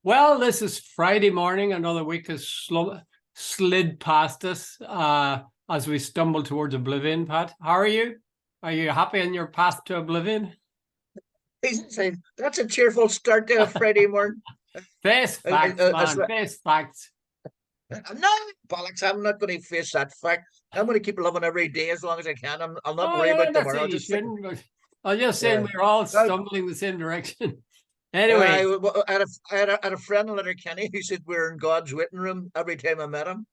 Well, this is Friday morning. Another week has slid past us as we stumble towards oblivion. Pat, how are you? Are you happy in your path to oblivion? That's a cheerful start to a Friday morning. Face facts, man. Face facts. No, bollocks. I'm not going to face that fact. I'm going to keep living every day as long as I can. I'll not worry about That's tomorrow. it, you shouldn't. But I'm just saying Yeah. we're all Uh, stumbling the same direction. I, Anyway, had a friend in Letterkenny who said we're in God's waiting room every time I met him.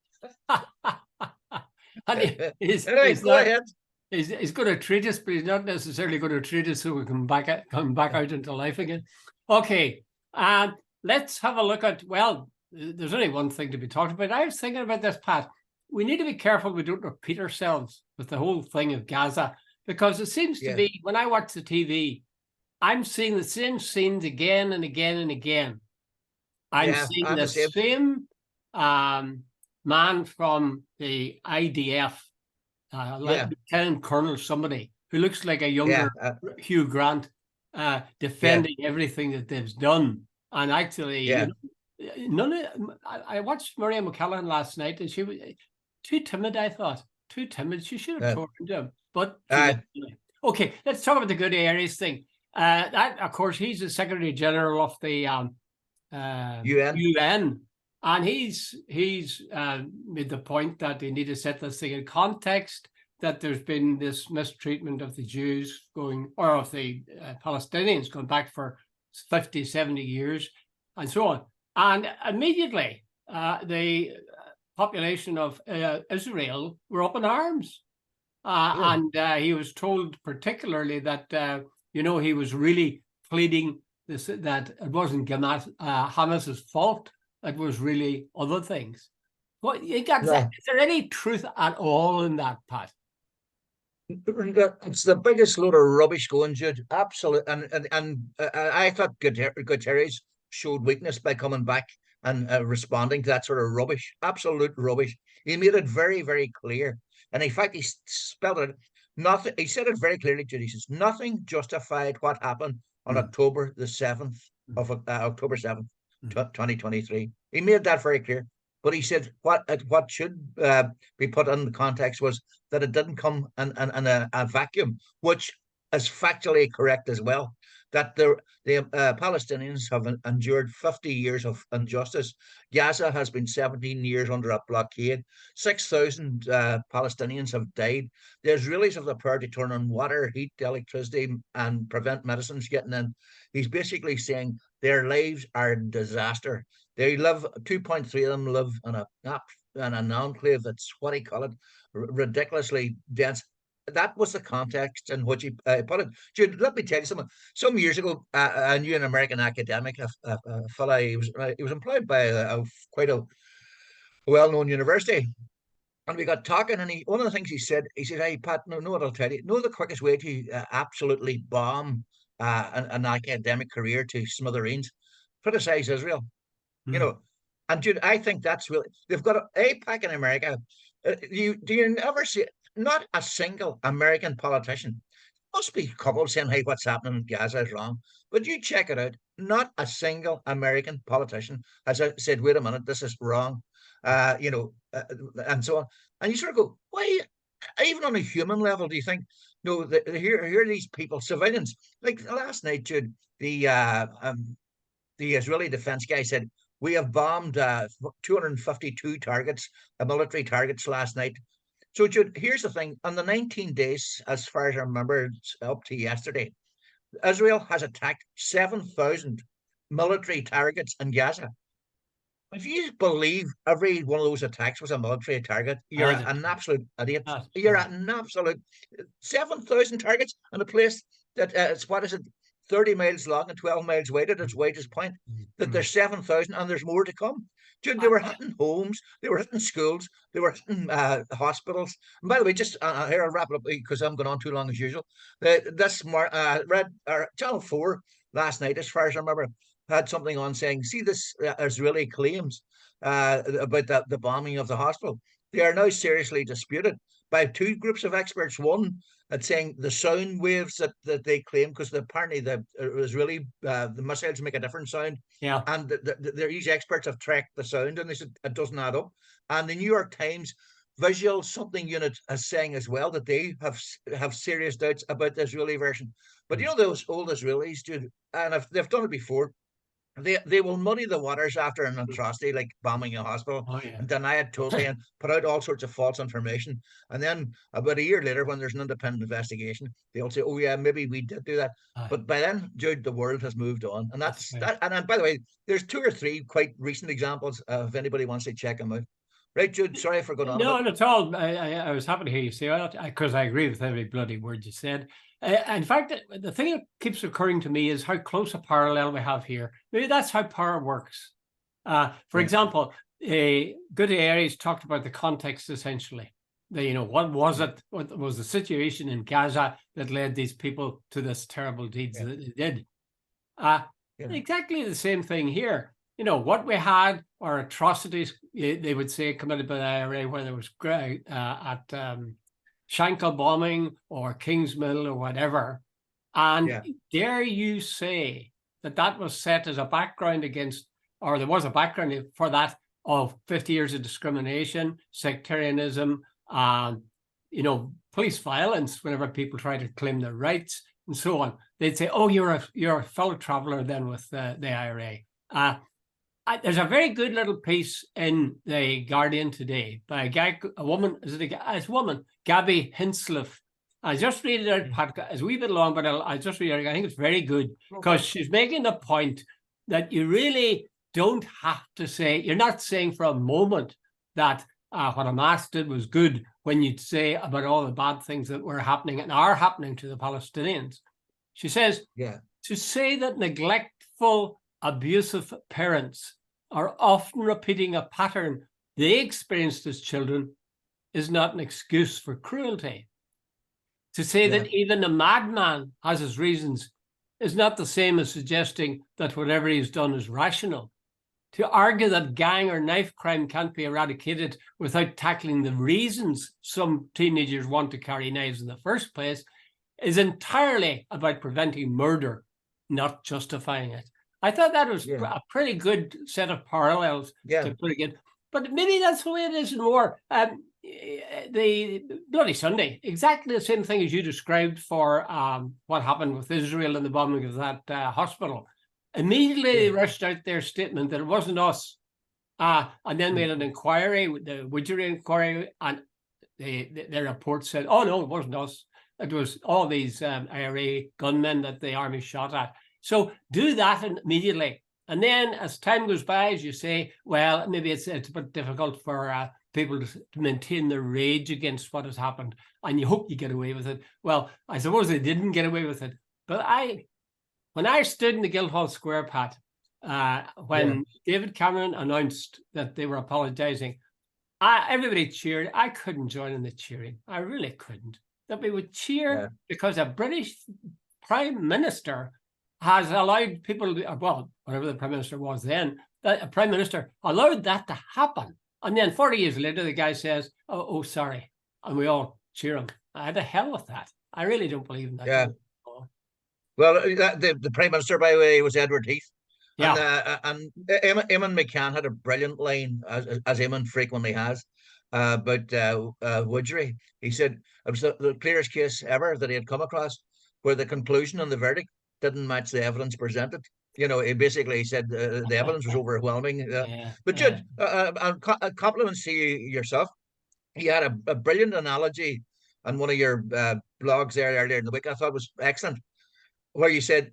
and Anyway, he's go not. ahead. He's going to treat us, but he's not necessarily going to treat us so we can come back out into life again. Okay, let's have a look at. Well, there's only one thing to be talked about. I was thinking about this, Pat. We need to be careful we don't repeat ourselves with the whole thing of Gaza, because it seems to be when I watch the TV, I'm seeing the same scenes again and again and again. I'm seeing the same man from the IDF. Lieutenant Colonel somebody who looks like a younger Hugh Grant, defending everything that they've done. And actually, I watched Maria McCallaghan last night, and she was too timid. I thought too timid. She should have talked to him. But okay, let's talk about the good areas thing. That, of course, he's the Secretary General of the UN. And he's made the point that they need to set this thing in context, that there's been this mistreatment of the Jews of the Palestinians going back for 50, 70 years and so on. And immediately the population of Israel were up in arms. And he was told particularly that, he was really pleading that it wasn't Hamas's fault. It was really other things. What you got? Is there any truth at all in that, Pat? It's the biggest load of rubbish going, Jude. Absolutely. And I thought Guterres showed weakness by coming back and responding to that sort of rubbish. Absolute rubbish. He made it very, very clear. And in fact, he spelled it. Nothing. He said it very clearly, Jude. He says nothing justified what happened on October 7th, 2023. He made that very clear. But he said what should be put in the context was that it didn't come in a vacuum, which is factually correct as well. That the Palestinians have endured 50 years of injustice. Gaza has been 17 years under a blockade. 6,000 Palestinians have died. The Israelis have the power to turn on water, heat, electricity, and prevent medicines getting in. He's basically saying their lives are a disaster. They live, 2.3 of them live in an enclave that's, what do you call it, ridiculously dense. That was the context in which he put it. Jude, let me tell you something. Some years ago, I knew an American academic, a fella. He was employed by quite a well-known university, and we got talking. And one of the things he said, "Hey Pat, no, what I'll tell you. Know the quickest way to absolutely bomb an academic career to smithereens? Criticize Israel." And Jude, I think that's really, they've got AIPAC in America. Do you ever see not a single American politician? Must be a couple saying, "Hey, what's happening in Gaza is wrong." But you check it out. Not a single American politician has said, "Wait a minute, this is wrong," and so on. And you sort of go, why? Even on a human level, do you think? No, here are these people, civilians. Like last night, Jude, the Israeli defense guy said, "We have bombed 252 targets, military targets last night." So, Jude, here's the thing. On the 19 days, as far as I remember, up to yesterday, Israel has attacked 7,000 military targets in Gaza. If you believe every one of those attacks was a military target, you're an absolute idiot. You're an absolute 7,000 targets in a place that what is it, 30 miles long and 12 miles wide at its widest point, that there's 7,000 and there's more to come. Dude, they were hitting homes, they were hitting schools, they were hitting hospitals. And by the way, just here, I'll wrap it up because I'm going on too long as usual. Channel 4 last night, as far as I remember, had something on saying, see this Israeli claims about the bombing of the hospital. They are now seriously disputed by two groups of experts. One at saying the sound waves that they claim, because apparently the missiles make a different sound. Yeah. And these experts have tracked the sound, and they said it doesn't add up. And the New York Times Visual Something Unit is saying as well that they have serious doubts about the Israeli version. But you know, those old Israelis, Jude, and if they've done it before, they will muddy the waters after an atrocity like bombing a hospital Oh, yeah. and deny it totally and put out all sorts of false information. And then about a year later, when there's an independent investigation, they'll say, "Oh yeah, maybe we did do that." But by then, Jude, the world has moved on, and that's that. And by the way, there's two or three quite recent examples. If anybody wants to check them out, right, Jude? Sorry for going on. No, not at all. I was happy to hear you say that, because I agree with every bloody word you said. In fact, the thing that keeps occurring to me is how close a parallel we have here. Maybe that's how power works. For example, Good Aries talked about the context essentially. What was it? What was the situation in Gaza that led these people to this terrible deeds that they did? Exactly the same thing here. What we had are atrocities, they would say, committed by the IRA, whether it was at Shankill bombing or Kingsmill or whatever. And dare you say that was set as a background against, or there was a background for that of 50 years of discrimination, sectarianism, police violence whenever people try to claim their rights and so on. They'd say, "Oh, you're a fellow traveler then with the IRA." There's a very good little piece in the Guardian today by a woman, Gabby Hinsliff. I just read it out, podcast. It's a wee bit long, but I just read it. I think it's very good because she's making the point that you really don't have to say, you're not saying for a moment that what Hamas did was good when you say about all the bad things that were happening and are happening to the Palestinians. She says, to say that neglectful, abusive parents are often repeating a pattern they experienced as children is not an excuse for cruelty. To say that even a madman has his reasons is not the same as suggesting that whatever he's done is rational. To argue that gang or knife crime can't be eradicated without tackling the reasons some teenagers want to carry knives in the first place is entirely about preventing murder, not justifying it. I thought that was a pretty good set of parallels to put again. But maybe that's the way it is in war. The Bloody Sunday, exactly the same thing as you described for what happened with Israel and the bombing of that hospital. Immediately they rushed out their statement that it wasn't us, and then made an inquiry, the Widgery inquiry, and their report said, "Oh no, it wasn't us. It was all these IRA gunmen that the army shot at." So do that immediately. And then as time goes by, as you say, well, maybe it's a bit difficult for people to maintain their rage against what has happened. And you hope you get away with it. Well, I suppose they didn't get away with it. But when I stood in the Guildhall Square, Pat, when David Cameron announced that they were apologizing, everybody cheered. I couldn't join in the cheering. I really couldn't. That we would cheer because a British Prime Minister has allowed people, whatever the Prime Minister was then, that a Prime Minister allowed that to happen. And then 40 years later, the guy says, oh, sorry. And we all cheer him. I had the hell with that. I really don't believe in that. Yeah. Well, the Prime Minister, by the way, was Edward Heath. Yeah. And Eamon McCann had a brilliant line, as Eamon frequently has, about Widgery. He said it was the clearest case ever that he had come across where the conclusion and the verdict didn't match the evidence presented. He basically said the evidence was overwhelming. But Jude, compliments to you yourself. You had a brilliant analogy on one of your blogs there earlier in the week. I thought it was excellent, where you said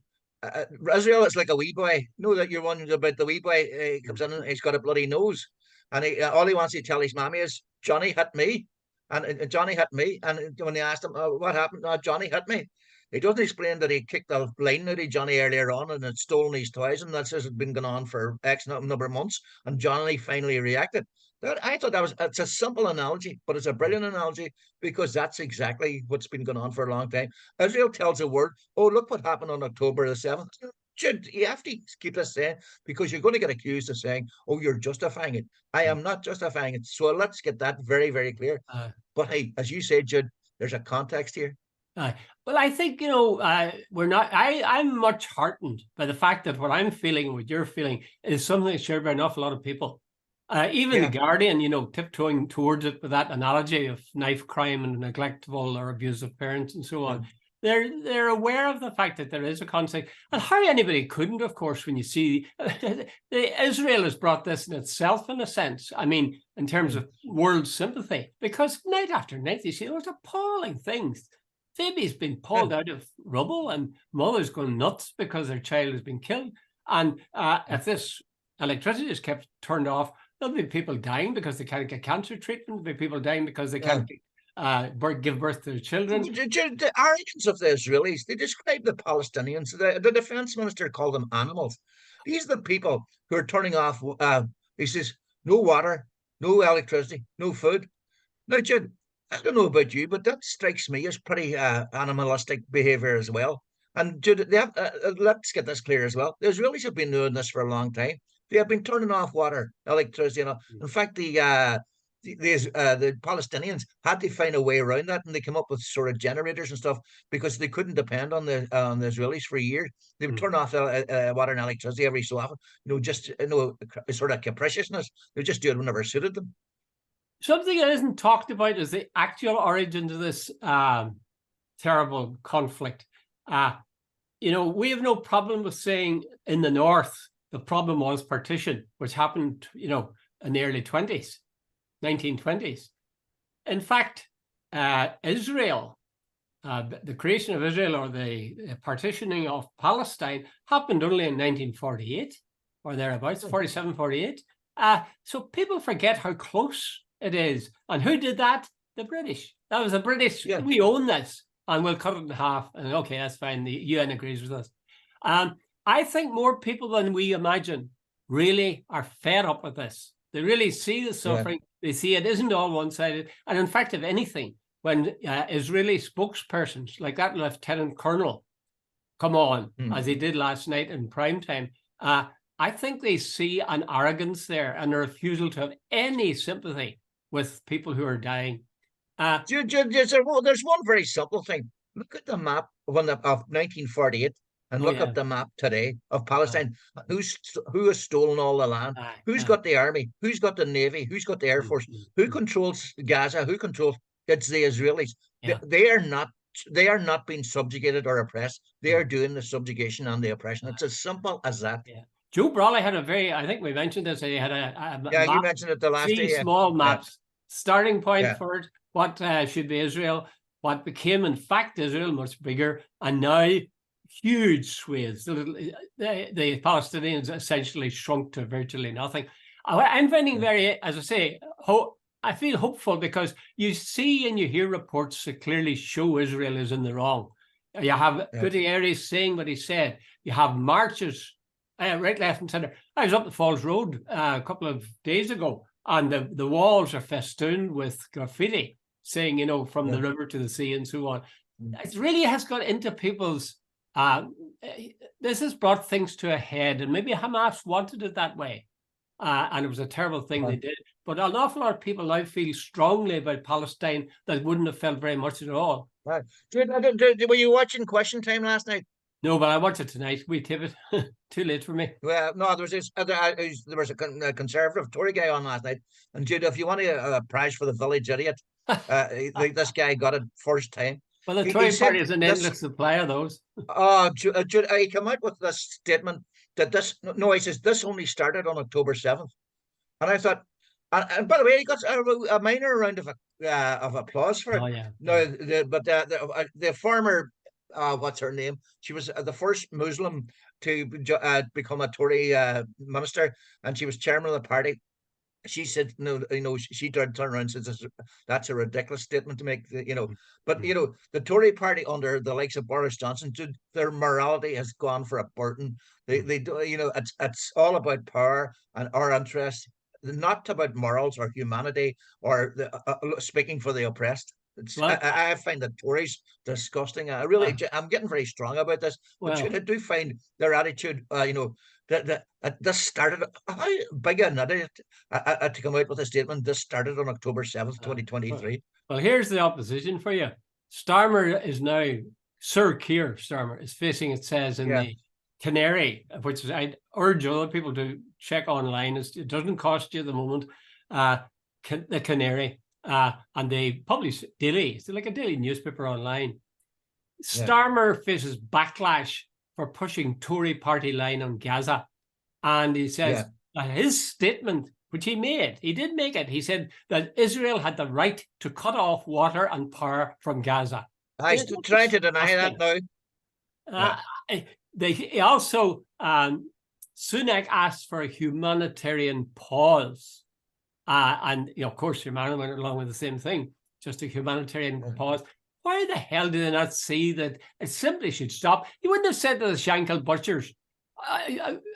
Israel is like a wee boy. Know that you're wondering about the wee boy. He comes in and he's got a bloody nose, and all he wants to tell his mommy is, "Johnny hit me," and Johnny hit me. And when they asked him, "What happened?" "Johnny hit me." He doesn't explain that he kicked a line out of Johnny earlier on and had stolen his toys, and that's just been going on for X number of months. And Johnny finally reacted. I thought it's a simple analogy, but it's a brilliant analogy because that's exactly what's been going on for a long time. Israel tells the world, "Oh, look what happened on October the 7th. You have to keep this saying, because you're going to get accused of saying, "Oh, you're justifying it." I am not justifying it. So let's get that very, very clear. But hey, as you say, Jude, there's a context here. Well, I think, we're not. I'm much heartened by the fact that what I'm feeling and what you're feeling is something that's shared by an awful lot of people. Even the Guardian, tiptoeing towards it with that analogy of knife crime and neglectful or abusive parents and so on. They're aware of the fact that there is a context, and how anybody couldn't, of course, when you see Israel has brought this in itself, in a sense. I mean, in terms of world sympathy, because night after night you see those appalling things. Babies being pulled out of rubble, and mothers going nuts because their child has been killed. And if this electricity is kept turned off, there'll be people dying because they can't get cancer treatment. There'll be people dying because they can't give birth to their children. The arrogance of the Israelis, they describe the Palestinians, the defense minister called them animals. These are the people who are turning off, he says, no water, no electricity, no food. Now, Jude, I don't know about you, but that strikes me as pretty animalistic behaviour as well. And Jude, let's get this clear as well. The Israelis have been doing this for a long time. They have been turning off water, electricity. In fact, the Palestinians had to find a way around that, and they came up with sort of generators and stuff because they couldn't depend on the Israelis for years. They would turn off water and electricity every so often. Just sort of capriciousness. They just do it whenever it suited them. Something that isn't talked about is the actual origin of this terrible conflict. We have no problem with saying in the north the problem was partition, which happened, in the early 1920s. In fact, Israel, the creation of Israel or the partitioning of Palestine happened only in 1948 or thereabouts, 47, 48. So people forget how close it is. And who did that? The British. That was the British. Yeah. We own this and we'll cut it in half. And okay, that's fine. The UN agrees with us. I think more people than we imagine really are fed up with this. They really see the suffering. Yeah. They see it isn't all one-sided. And in fact, if anything, when Israeli spokespersons like that Lieutenant Colonel come on, as he did last night in prime time, I think they see an arrogance there and a refusal to have any sympathy with people who are dying. There's one very simple thing. Look at the map of 1948 and look up the map today of Palestine. Who has stolen all the land? Who's got the army? Who's got the navy? Who's got the air force? Who controls Gaza? Who controls? It's the Israelis. Yeah. They are not being subjugated or oppressed. They are doing the subjugation and the oppression. It's as simple as that. Yeah. Joe Brawley had I think we mentioned this, he had a map, you mentioned it the last day. Small maps, starting point for it, what should be Israel, what became in fact Israel, much bigger, and now huge swathes. The Palestinians essentially shrunk to virtually nothing. I'm finding very, as I say, I feel hopeful because you see and you hear reports that clearly show Israel is in the wrong. You have Gutierrez saying what he said. You have marches right, left, and centre. I was up the Falls Road a couple of days ago, and the walls are festooned with graffiti saying, from the river to the sea and so on. It really has got into people's. This has brought things to a head, and maybe Hamas wanted it that way, and it was a terrible thing they did. But an awful lot of people now feel strongly about Palestine that wouldn't have felt very much at all. Right. Were you watching Question Time last night? No, but I watched it tonight. We tip it. Too late for me. Well, no, there was a conservative Tory guy on last night. And Jude, if you want a prize for the village idiot, this guy got it first time. Well, the Tory party is an endless supply of those. Jude, I come out with this statement that he says this only started on October 7th. And I thought, and by the way, he got a minor round of applause for it. Oh, yeah. No, the former. What's her name? She was the first Muslim to become a Tory minister, and she was chairman of the party. She said, she turned around and said, that's a ridiculous statement to make, But, the Tory party under the likes of Boris Johnson, their morality has gone for a burden. They do, it's all about power and our interests, not about morals or humanity or speaking for the oppressed. Well, I find the Tories disgusting. I'm getting very strong about this, but well, I do find their attitude, that this started. How big an idiot to come out with a statement. This started on October 7th, 2023. well, here's the opposition for you. Starmer is now, Sir Kier Starmer is facing, it says, in Yeah. the Canary, which is, I urge other people to check online. It doesn't cost you at the moment. The Canary, and they publish daily. It's like a daily newspaper online. Yeah. Starmer faces backlash for pushing Tory party line on Gaza. And he says that his statement, which he did make it, he said that Israel had the right to cut off water and power from Gaza. I still try to deny that now. He also, Sunak asked for a humanitarian pause. And, of course, Humana went along with the same thing, just a humanitarian pause. Why the hell do they not see that it simply should stop? You wouldn't have said to the Shankill butchers,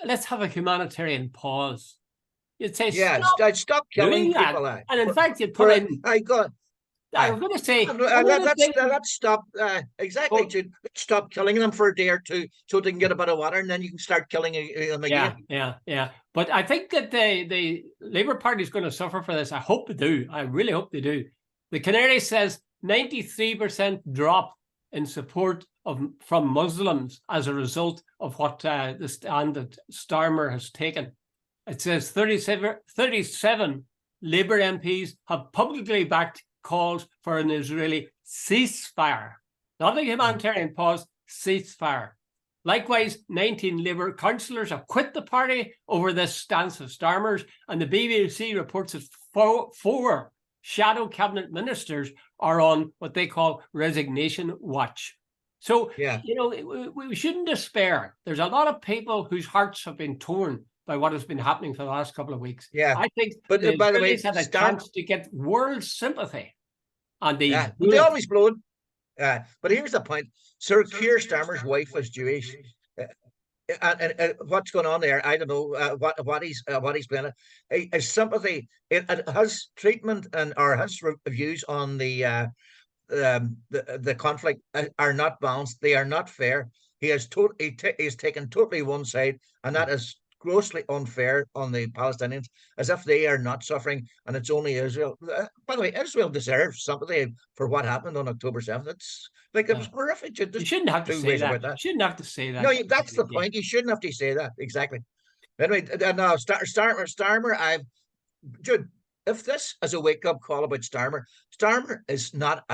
let's have a humanitarian pause. You'd say, stop killing people. And in fact, you'd put in... I was going to say... Let's stop. Exactly. Let's stop killing them for a day or two so they can get a bit of water, and then you can start killing them again. Yeah. But I think that the Labour Party is going to suffer for this. I hope they do. I really hope they do. The Canary says 93% drop in support from Muslims as a result of what the stand that Starmer has taken. It says 37 Labour MPs have publicly backed calls for an Israeli ceasefire, not a humanitarian pause, ceasefire. Likewise, 19 Labour councillors have quit the party over this stance of Starmer's, and the BBC reports that four shadow cabinet ministers are on what they call resignation watch. So, we shouldn't despair. There's a lot of people whose hearts have been torn by what has been happening for the last couple of weeks. Yeah. I think but the by the way, Israelis had a chance to get world sympathy. And they always blow it. But here's the point. Sir Kier Starmer's wife was Jewish. And what's going on there? I don't know what he's playing. His sympathy, his treatment or his views on the conflict are not balanced. They are not fair. He has taken totally one side, and that is grossly unfair on the Palestinians, as if they are not suffering and it's only Israel. By the way, Israel deserves sympathy for what happened on October 7th. It's like it was horrific. You shouldn't have to say that. You shouldn't have to say that. No, that's the point. You shouldn't have to say that. Exactly. Anyway, now Starmer, Jude, if this is a wake-up call about Starmer is not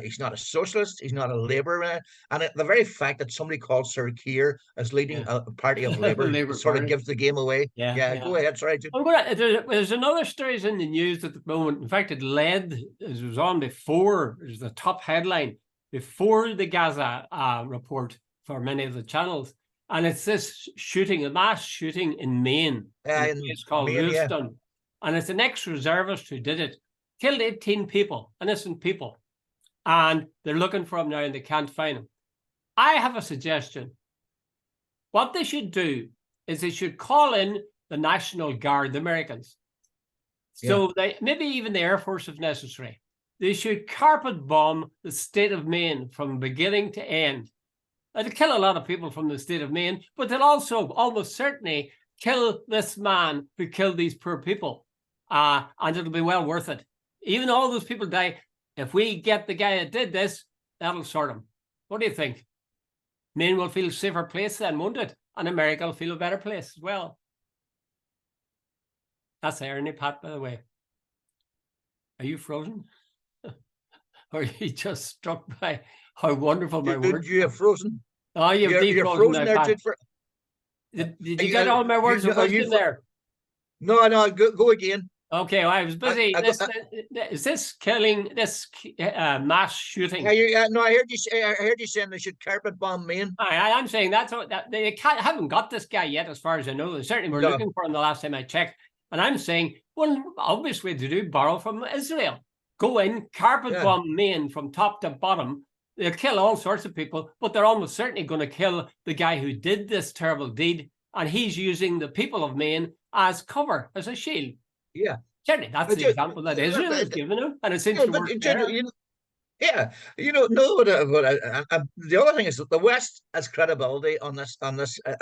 he's not a socialist, he's not a Labour, and the very fact that somebody called Sir Kier as leading a party of Labour sort of gives the game away. Go ahead. Sorry, Jude. There's another story in the news at the moment. In fact, it was on before, it was the top headline, before the Gaza report for many of the channels. And it's this shooting, a mass shooting in Maine. It's called Houston. And it's an ex-reservist who did it, killed 18 people, innocent people. And they're looking for him now and they can't find him. I have a suggestion. What they should do is they should call in the National Guard, the Americans. So maybe even the Air Force if necessary. They should carpet bomb the state of Maine from beginning to end. It'll kill a lot of people from the state of Maine, but they'll also almost certainly kill this man who killed these poor people. And it'll be well worth it. Even all those people die. If we get the guy that did this, that'll sort him. What do you think? Maine will feel a safer place then, won't it? And America will feel a better place as well. That's irony, Pat, by the way. Are you frozen? Or are you just struck by how wonderful my words? You have frozen. Oh, you're frozen there, Pat. Did you get all my words in there? No, go again. Okay, well, I was busy. Is this killing, this mass shooting? No, I heard you saying they should carpet bomb Maine. I'm saying that's what they haven't got this guy yet, as far as I know. They certainly were looking for him the last time I checked. And I'm saying, one obvious way to do, borrow from Israel. Go in, carpet bomb Maine from top to bottom. They'll kill all sorts of people, but they're almost certainly going to kill the guy who did this terrible deed. And he's using the people of Maine as cover, as a shield. Yeah. Certainly, that's the example that Israel has given him. And it seems to work better. Yeah, no. The other thing is that the West has credibility on this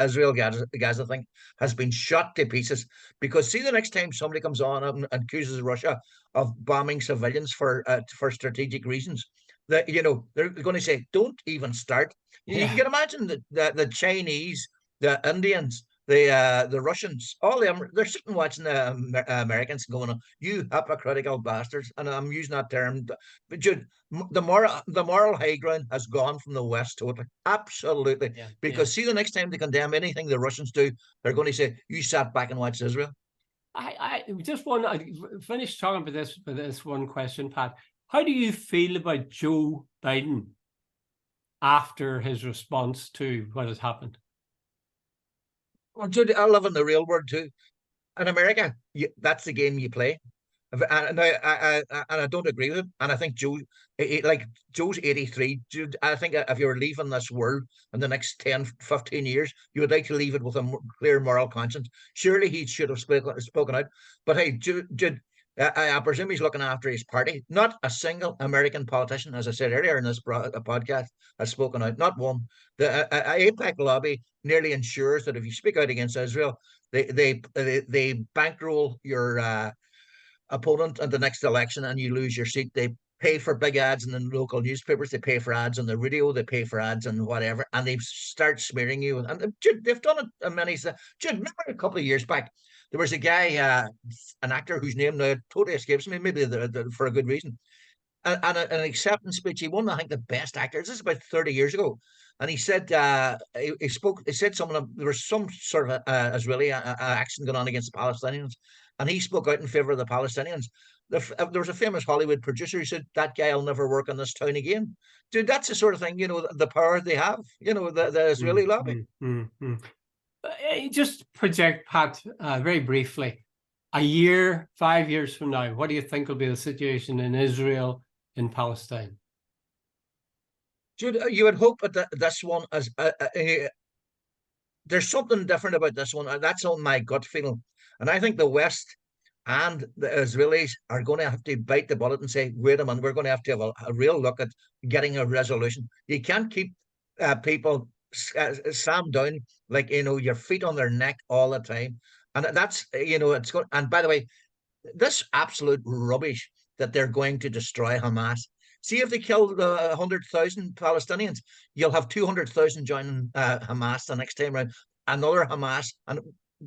Israel Gaza thing has been shot to pieces, because see, the next time somebody comes on and accuses Russia of bombing civilians for strategic reasons, that they're going to say, don't even start. You Yeah. can imagine the Chinese, the Indians, the Russians, all of them, they're sitting watching the Americans going, "You hypocritical bastards," and I'm using that term, but Jude, the moral high ground has gone from the West totally, absolutely. Yeah. Yeah. Because see, the next time they condemn anything the Russians do, they're going to say, "You sat back and watched Israel." I just want to finish talking about this with this one question, Pat. How do you feel about Joe Biden after his response to what has happened? Well, Jude, I live in the real world too. In America, that's the game you play. And I don't agree with him. And I think like Joe's 83. Jude, I think if you were leaving this world in the next 10, 15 years, you would like to leave it with a clear moral conscience. Surely he should have spoken out. But hey, Jude, I presume he's looking after his party. Not a single American politician, as I said earlier in this podcast, has spoken out. Not one. The AIPAC lobby nearly ensures that if you speak out against Israel, they bankroll your opponent in the next election and you lose your seat. They pay for big ads in the local newspapers. They pay for ads on the radio. They pay for ads and whatever, and they start smearing you. And they've done it in many. Jude, remember a couple of years back, there was a guy, an actor whose name now totally escapes me, maybe for a good reason. And an acceptance speech. He won, I think, the best actor. This is about 30 years ago. And he said, he spoke, he said something, there was some sort of Israeli action going on against the Palestinians. And he spoke out in favor of the Palestinians. There was a famous Hollywood producer who said, that guy will never work in this town again. Dude, that's the sort of thing, the power they have, the Israeli lobby. Just project, Pat, very briefly, a year, 5 years from now, what do you think will be the situation in Israel, in Palestine? Jude, you would hope that this one is there's something different about this one. That's on my gut feeling. And I think the West and the Israelis are going to have to bite the bullet and say, wait a minute, we're going to have a real look at getting a resolution. You can't keep people slammed down, like, your feet on their neck all the time. And that's, it's going, and by the way, this absolute rubbish that they're going to destroy Hamas. See, if they kill 100,000 Palestinians, you'll have 200,000 joining Hamas the next time around. Another Hamas. And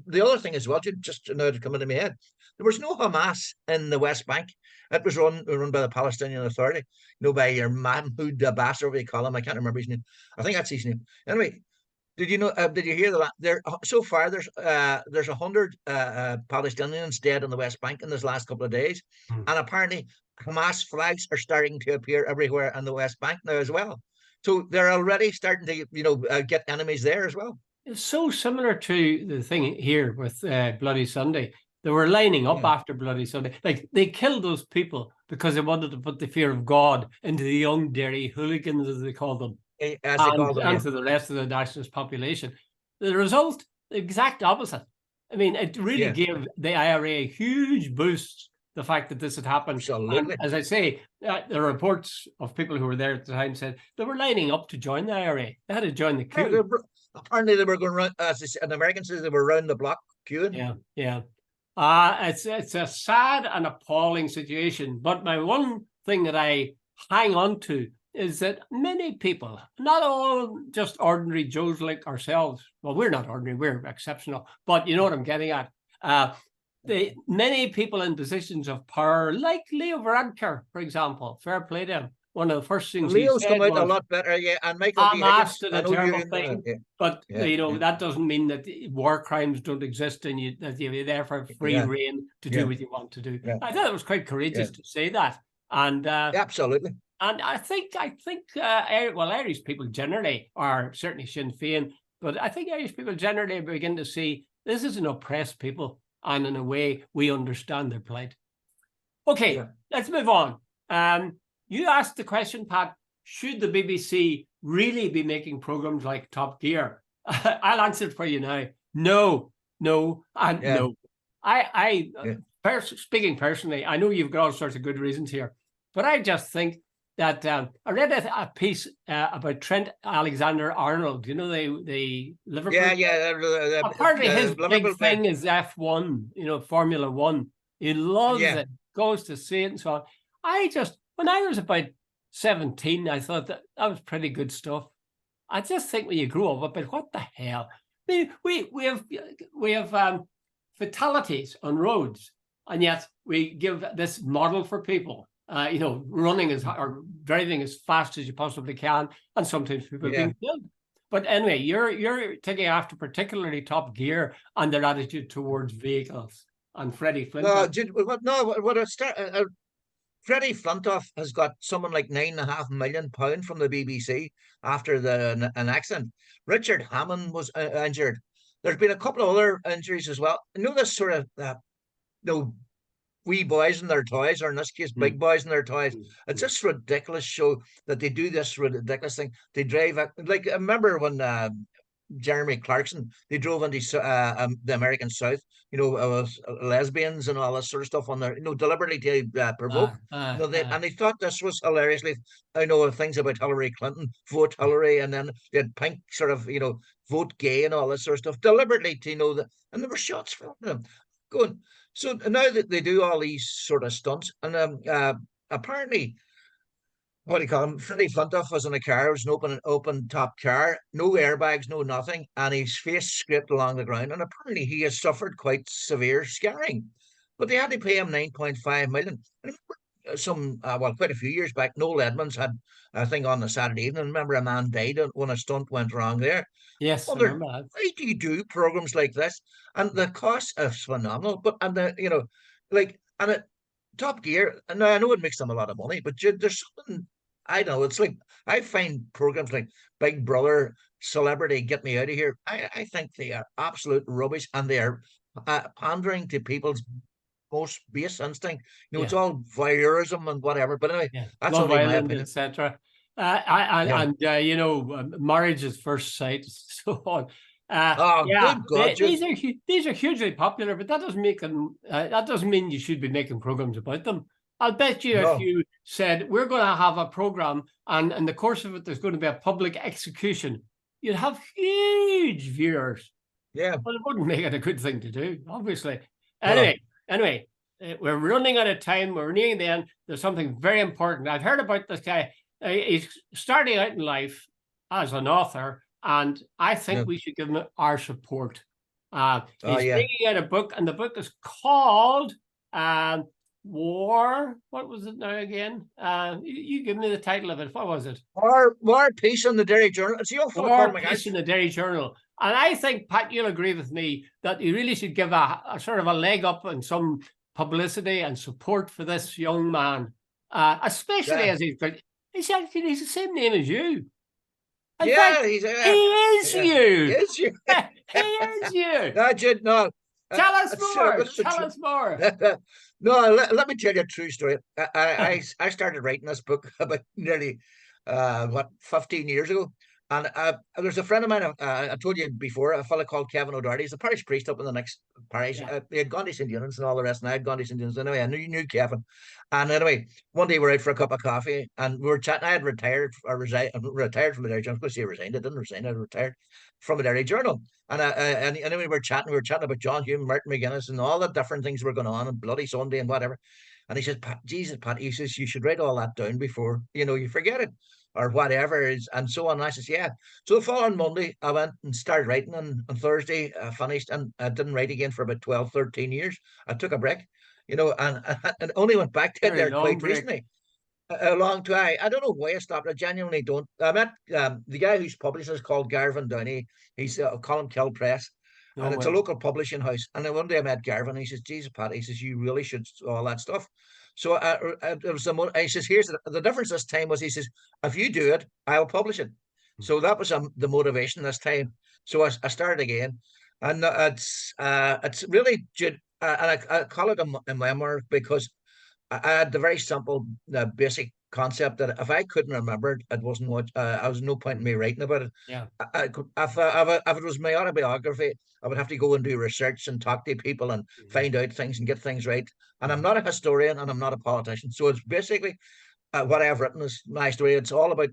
the other thing as well, just now to come into my head, there was no Hamas in the West Bank. It was run by the Palestinian Authority, by your Mahmoud Abbas, or whatever you call him. I can't remember his name. I think that's his name. Anyway, did you know? Did you hear that? There so far, there's 100 Palestinians dead in the West Bank in this last couple of days, and apparently Hamas flags are starting to appear everywhere in the West Bank now as well. So they're already starting to get enemies there as well. It's so similar to the thing here with Bloody Sunday. They were lining up after Bloody Sunday. Like, they killed those people because they wanted to put the fear of God into the young dairy hooligans, as they call them, and to the rest of the nationalist population. The result, the exact opposite. I mean, it really gave the IRA a huge boost, the fact that this had happened. Absolutely. And as I say, the reports of people who were there at the time said they were lining up to join the IRA. They had to join the queue. Apparently they were going around, as an American says, they were around the block queuing. Yeah. It's a sad and appalling situation. But my one thing that I hang on to is that many people, not all just ordinary Joes like ourselves, well, we're not ordinary, we're exceptional, but you know what I'm getting at. Many people in positions of power, like Leo Varadkar, for example, fair play to him. One of the first things Leo's he said come out was, a lot better, and Michael Hamas did a terrible thing, but that doesn't mean that war crimes don't exist and that you're there for free reign to do what you want to do. I thought it was quite courageous to say that, and absolutely. And I think Irish people generally, are certainly Sinn Féin, but I think Irish people generally begin to see this is an oppressed people, and in a way we understand their plight. Okay, let's move on. You asked the question, Pat, should the BBC really be making programs like Top Gear? I'll answer it for you now. No, and no. Speaking personally, I know you've got all sorts of good reasons here, but I just think that I read a piece about Trent Alexander-Arnold. You know, the Liverpool. Apparently, his big thing is F1. You know, Formula One. He loves it. Goes to see it and so on. When I was about 17, I thought that was pretty good stuff. I just think when you grow up, but what the hell? I mean, we have fatalities on roads, and yet we give this model for people. You know, running or driving as fast as you possibly can, and sometimes people being killed. But anyway, you're taking after particularly Top Gear and their attitude towards vehicles. And Freddie Flintoff. Freddie Flintoff has got something like £9.5 million from the BBC after an accident. Richard Hammond was injured. There's been a couple of other injuries as well. You know, this sort of wee boys and their toys, or in this case, big boys and their toys. It's just ridiculous show that they do this ridiculous thing. They drive like I remember when Jeremy Clarkson, they drove into the American South, you know, lesbians and all this sort of stuff on there, you know, deliberately to provoke. And they thought this was hilariously, I know things about Hillary Clinton, vote Hillary, and then they had pink sort of, you know, vote gay and all this sort of stuff, deliberately to, you know, that, and there were shots from them going. So now that they do all these sort of stunts, and apparently, what do you call him? Freddie Flintoff was in a car. It was an open top car, no airbags, no nothing, and his face scraped along the ground. And apparently, he has suffered quite severe scarring. But they had to pay him 9.5 million. Quite a few years back, Noel Edmonds had a thing on the Saturday evening. Remember, a man died when a stunt went wrong there. Yes, I remember that. Why do you do programs like this? And the cost is phenomenal. But Top Gear. And I know it makes them a lot of money, but there's something. I don't know. It's like I find programs like Big Brother, Celebrity, Get Me Out of Here. I think they are absolute rubbish, and they are pandering to people's most base instinct. You know, it's all voyeurism and whatever. But anyway, that's Love only Island, my opinion, etc. You know, marriage at first sight, so on. Good God, these are hugely popular, but that doesn't make them. That doesn't mean you should be making programs about them. I'll bet you if you said we're going to have a program and in the course of it there's going to be a public execution, you'd have huge viewers. Yeah, but it wouldn't make it a good thing to do, obviously. Anyway, we're running out of time. We're nearing the end. There's something very important. I've heard about this guy. He's starting out in life as an author, and I think we should give him our support. He's bringing out a book, and the book is called War. What was it now again? You give me the title of it. What was it? War, Peace in the Derry Journal. It's your War, Peace in the Derry Journal. And I think, Pat, you'll agree with me that you really should give a sort of a leg up and some publicity and support for this young man, especially as he's the same name as you. In fact, he is you. He is you. He is you. No, Jude, no. Tell us more. Tell us more. No, let me tell you a true story. I started writing this book about nearly 15 years ago. And there's a friend of mine, I told you before, a fellow called Kevin O'Doherty. He's a parish priest up in the next parish. He had gone to St. Eunice and all the rest, and I had gone to St. Eunice. Anyway, I knew Kevin. And anyway, one day we were out for a cup of coffee, and we were chatting. I had retired from the Derry Journal. I was going to say resigned. I didn't resign. I retired from the Derry Journal. And anyway, we were chatting about John Hume, Martin McGuinness, and all the different things were going on, and Bloody Sunday and whatever. And he says, Pat, he says, you should write all that down before, you forget it. Or whatever is, and so on. And I says, yeah. So the following Monday, I went and started writing, and on Thursday, I finished, and I didn't write again for about 12, 13 years. I took a break, and only went back to it there quite recently. A long time. I don't know why I stopped. I genuinely don't. I met the guy who's published is called Garvin Downey. He's Colin Kill Press. And it's a local publishing house. And then one day I met Garvin, and he says, Jesus, Pat, he says, you really should all that stuff. So it was he says, here's the difference this time was, he says, if you do it, I'll publish it. So that was the motivation this time. So I started again. And it's really, and I call it a memoir because I had the very simple, basic concept that if I couldn't remember it, it wasn't what I was no point in me writing about it. Yeah. If it was my autobiography, I would have to go and do research and talk to people and find out things and get things right. And I'm not a historian and I'm not a politician, so it's basically what I've written is my story. It's all about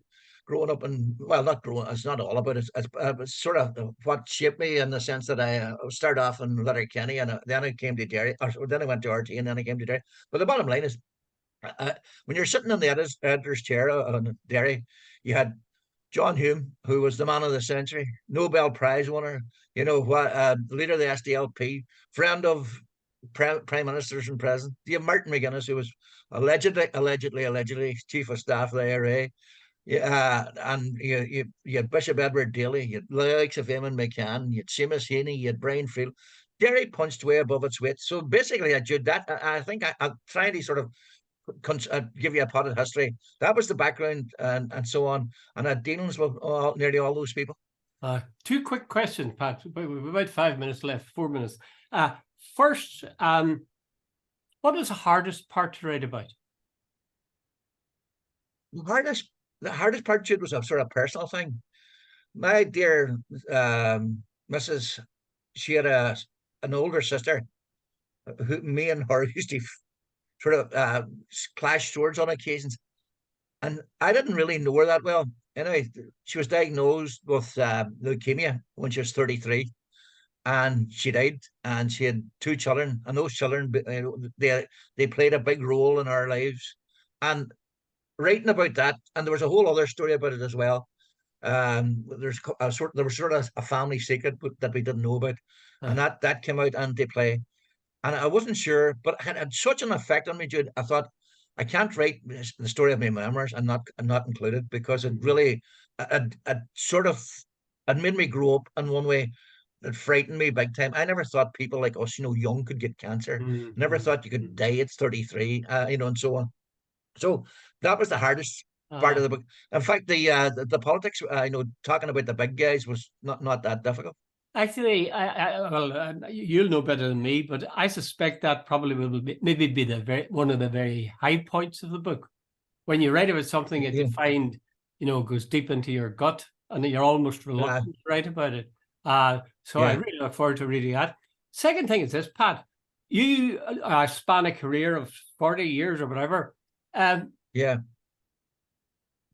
growing up, and well, not growing. It's not all about it. It's sort of what shaped me in the sense that I started off in Letterkenny, and then I came to Derry, or then I went to RT, and then I came to Derry. But the bottom line is, when you're sitting in the editor's chair on Derry, you had John Hume, who was the man of the century, Nobel Prize winner, what, leader of the SDLP, friend of prime ministers and presidents. You have Martin McGuinness, who was allegedly chief of staff of the IRA. Yeah, and you had Bishop Edward Daly, you had the likes of Eamon McCann, you had Seamus Heaney, you had Brian Field. Derry punched way above its weight. So basically, Jude, that I think I'm trying to sort of give you a pot of history. That was the background, and so on, and had dealings with nearly all those people. Two quick questions, Pat. We've about 5 minutes left, 4 minutes. First, what was the hardest part to write about? The hardest part, Jude, was a sort of personal thing. My dear Mrs., she had an older sister who me and her used to sort of clash swords on occasions. And I didn't really know her that well. Anyway, she was diagnosed with leukemia when she was 33, and she died. And she had two children, and those children, they played a big role in our lives. And writing about that, and there was a whole other story about it as well. There was sort of a family secret that we didn't know about, and that came out into play. And I wasn't sure, but it had such an effect on me, Jude. I thought, I can't write the story of my memoirs and not include it, because it really, it sort of, it made me grow up in one way. It frightened me big time. I never thought people like us, young, could get cancer. Never thought you could die at 33, and so on. So that was the hardest part of the book. In fact, the politics, talking about the big guys was not that difficult. Actually, you'll know better than me, but I suspect that probably will maybe be one of the very high points of the book. When you write about something that you find, goes deep into your gut, and you're almost reluctant to write about it. So I really look forward to reading that. Second thing is this, Pat. You span a career of 40 years or whatever. Yeah.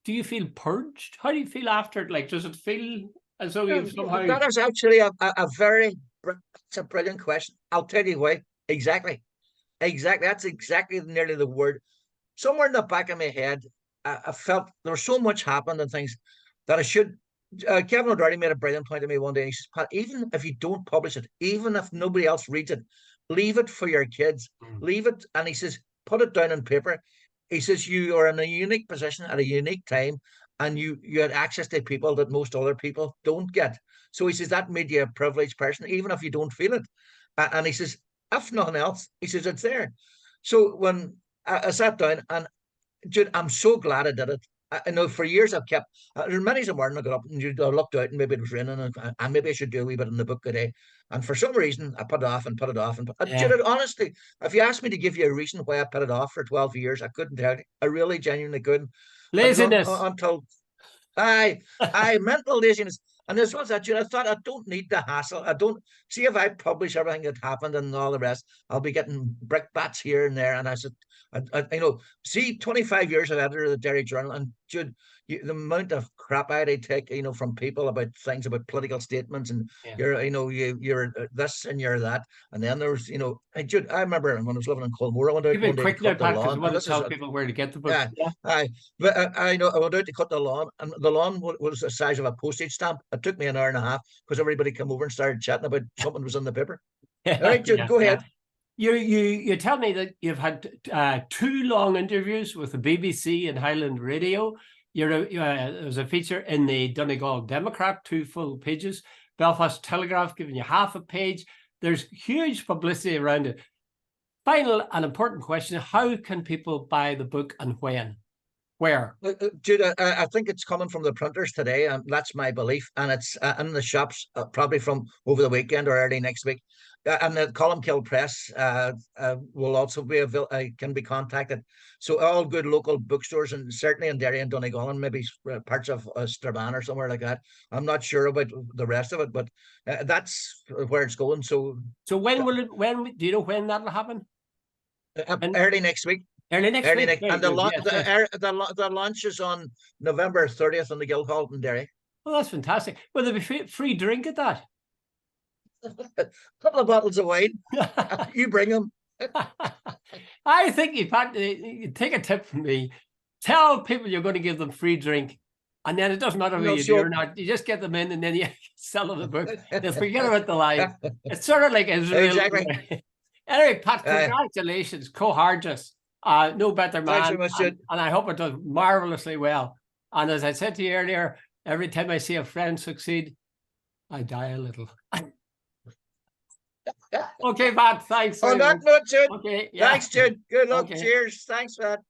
Do you feel purged? How do you feel after it? Like, does it feel as though you've somehow... That is actually it's a brilliant question. I'll tell you why. Exactly. That's exactly nearly the word. Somewhere in the back of my head, I felt there was so much happened and things that I should... Kevin O'Doherty made a brilliant point to me one day. He says, Pat, even if you don't publish it, even if nobody else reads it, leave it for your kids. Leave it. And he says, put it down on paper. He says, you are in a unique position at a unique time, and you had access to people that most other people don't get. So he says that made you a privileged person, even if you don't feel it. And he says, if nothing else, he says, it's there. So when I sat down, and Jude, I'm so glad I did it. I know for years I've kept, there's many a morning I got up and I looked out and maybe it was raining, and maybe I should do a wee bit in the book today. And for some reason I put it off and put it off. And Jude, honestly, if you asked me to give you a reason why I put it off for 12 years, I couldn't tell you. I really genuinely couldn't. Laziness. Until mental laziness. And this was that, Jude. I thought, I don't need the hassle. I don't see, if I publish everything that happened and all the rest, I'll be getting brickbats here and there. And I said, see, 25 years of editor of the Derry Journal, and Jude, the amount of crap I take, from people about things, about political statements, and you're this and you're that, and then there's, Jude, I remember when I was living in Colmore, I went out one day to cut the lawn. I want to tell people where to get the book. But I know I went out to cut the lawn, and the lawn was the size of a postage stamp. It took me an hour and a half because everybody came over and started chatting about something that was in the paper. All right, Jude, go ahead. You tell me that you've had 2 long interviews with the BBC and Highland Radio. There was a feature in the Donegal Democrat, 2 full pages. Belfast Telegraph giving you half a page. There's huge publicity around it. Final and important question: how can people buy the book, and when? Where? Jude, I think it's coming from the printers today, and that's my belief. And it's in the shops probably from over the weekend or early next week. And the Columkill Press will also be can be contacted. So all good local bookstores, and certainly in Derry and Donegal, and maybe parts of Strabane or somewhere like that. I'm not sure about the rest of it, but that's where it's going. So when will it? When do you know when that will happen? Early next week. Early next Early week. next, Very and the, good. lo- Yes, yes. the launch is on November 30th on the Guildhall in Derry. Oh, that's fantastic. Will there be free drink at that? A couple of bottles of wine. You bring them. I think you take a tip from me. Tell people you're going to give them free drink, and then it doesn't matter whether you do or not. You just get them in, and then you sell them the book. They'll forget about the lie. It's sort of like Israel. Exactly. Anyway, Pat, congratulations, co-Hargus. No better man. Thanks very much, Jude. And I hope it does marvelously well. And as I said to you earlier, every time I see a friend succeed, I die a little. Okay, Pat, thanks. On that note, Jude. Okay, yeah. Thanks, Jude. Good luck. Okay. Cheers. Thanks, Pat.